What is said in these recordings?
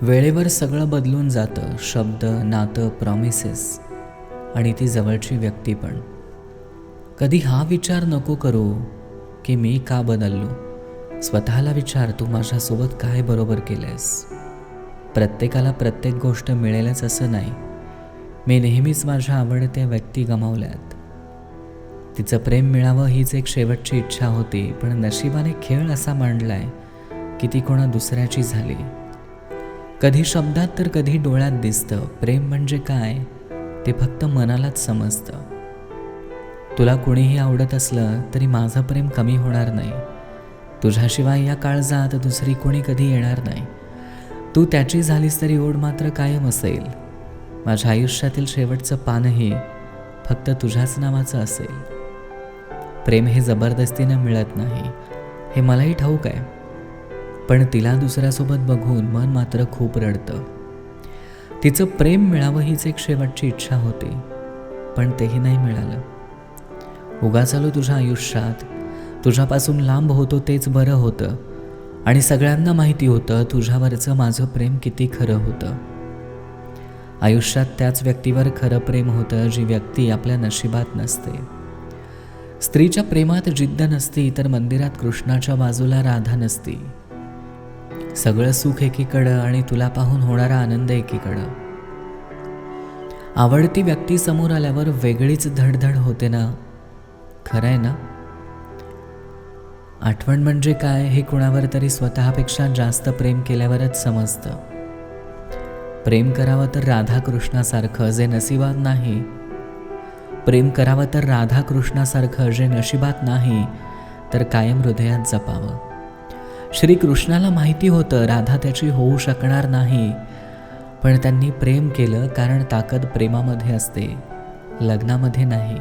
वेळेवर सगळं बदलून जातं, शब्द, नातं, प्रॉमिसेस आणि ती जवळची व्यक्ती पण. कधी हा विचार नको करू की मी का बदललो. स्वतःला विचार, तू माझ्यासोबत काय बरोबर केलंयस. प्रत्येकाला प्रत्येक गोष्ट मिळेलच असं नाही. मी नेहमीच माझ्या आवडत्या व्यक्ती गमावल्यात. तिचं प्रेम मिळावं हीच एक शेवटची इच्छा होती, पण नशिबाने खेळ असा मांडलाय की ती कोणा दुसऱ्याची झाली. कधी शब्दात तर कधी डोळ्यात दिसतं. प्रेम म्हणजे काय ते फक्त मनालाच समजतं. तुला कोणीही आवडत असलं तरी माझं प्रेम कमी होणार नाही. तुझ्याशिवाय या काळजात दुसरी कोणी कधी येणार नाही. तू त्याची झालीस तरी ओढ मात्र कायम असेल. माझ्या आयुष्यातील शेवटचं पानही फक्त तुझ्याच नावाचं असेल. प्रेम हे जबरदस्तीनं मिळत नाही हे मलाही ठाऊक आहे, पण तिला दुसऱ्यासोबत बघून मन मात्र खूप रडतं. तिचं प्रेम मिळावं हीच एक शेवटची इच्छा होती, पण तेही नाही मिळालं. उगाच आलो तुझ्या आयुष्यात, तुझ्यापासून लांब होतो तेच बरं होतं. आणि सगळ्यांना माहिती होतं तुझ्यावरचं माझं प्रेम किती खरं होतं. आयुष्यात त्याच व्यक्तीवर खरं प्रेम होतं जी व्यक्ती आपल्या नशिबात नसते. स्त्रीच्या प्रेमात जिद्द नसती तर मंदिरात कृष्णाच्या बाजूला राधा नसती. सगळं सुख एकीकडं आणि तुला पाहून होणारा आनंद एकीकडं. आवडती व्यक्ती समोर आल्यावर वेगळीच धडधड होते ना. खरं आहे ना. आठवण म्हणजे काय हे कुणावर तरी स्वतःपेक्षा जास्त प्रेम केल्यावरच समजतं. प्रेम करावं तर राधाकृष्णासारखं जे नशिबात नाही. प्रेम करावं तर राधाकृष्णासारखं जे नशिबात नाही तर कायम हृदयात जपावं. श्रीकृष्णाला माहिती होतं राधा त्याची होऊ शकणार नाही, पण त्यांनी प्रेम केलं कारण ताकद प्रेमामध्ये असते, लग्नामध्ये नाही.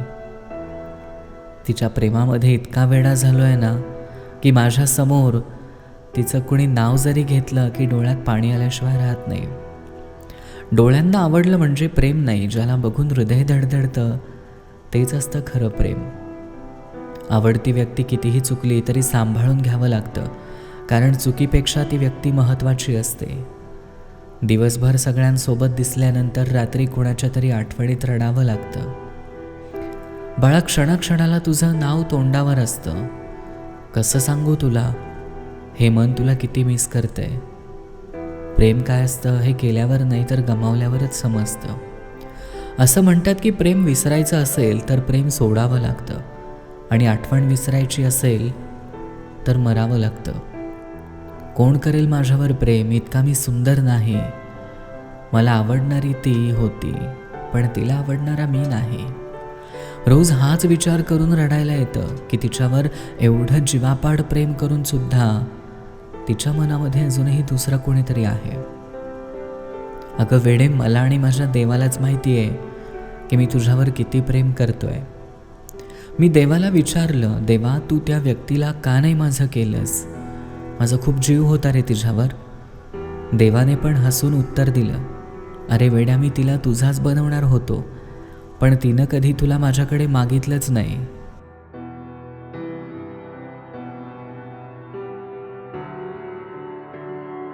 तिच्या प्रेमामध्ये इतका वेडा झालोय ना की माझ्या समोर तिचं कुणी नाव जरी घेतलं की डोळ्यात पाणी आल्याशिवाय राहत नाही. डोळ्यांना आवडलं म्हणजे प्रेम नाही. ज्याला बघून हृदय धडधडतं तेच असतं खरं प्रेम. आवडती व्यक्ती कितीही चुकली तरी सांभाळून घ्यावं लागतं, कारण चुकीपेक्षा ती व्यक्ती महत्त्वाची असते. दिवसभर सगळ्यांसोबत दिसल्यानंतर रात्री कोणाच्या तरी आठवणीत रडावं लागतं. बाळा, क्षणाक्षणाला तुझं नाव तोंडावर असतं. कसं सांगू तुला, हे मन तुला किती मिस करतंय. प्रेम काय असतं हे केल्यावर नाही तर गमावल्यावरच समजतं. असं म्हणतात की प्रेम विसरायचं असेल तर प्रेम सोडावं लागतं, आणि आठवण विसरायची असेल तर मरावं लागतं. कोण करेल माझ्यावर प्रेम, इतका मी सुंदर नाही. मला आवडणारी ती होती, पण तिला आवडणारा मी नाही. रोज हाच विचार करून रडायला येतं की तिच्यावर एवढं जीवापाड प्रेम करून सुद्धा तिच्या मनामध्ये अजूनही दुसरं कोणीतरी आहे. अगं वेडे, मला आणि माझ्या देवालाच माहिती आहे की मी तुझ्यावर किती प्रेम करतोय. मी देवाला विचारलं, देवा तू त्या व्यक्तीला का नाही माझं केलंस. माझा खूप जीव होता रे तिच्यावर. देवाने पण हसून उत्तर दिलं, अरे वेड्या, मी तिला तुझाच बनवणार होतो, पण तिनं कधी तुला माझ्याकडे मागितलंच नाही.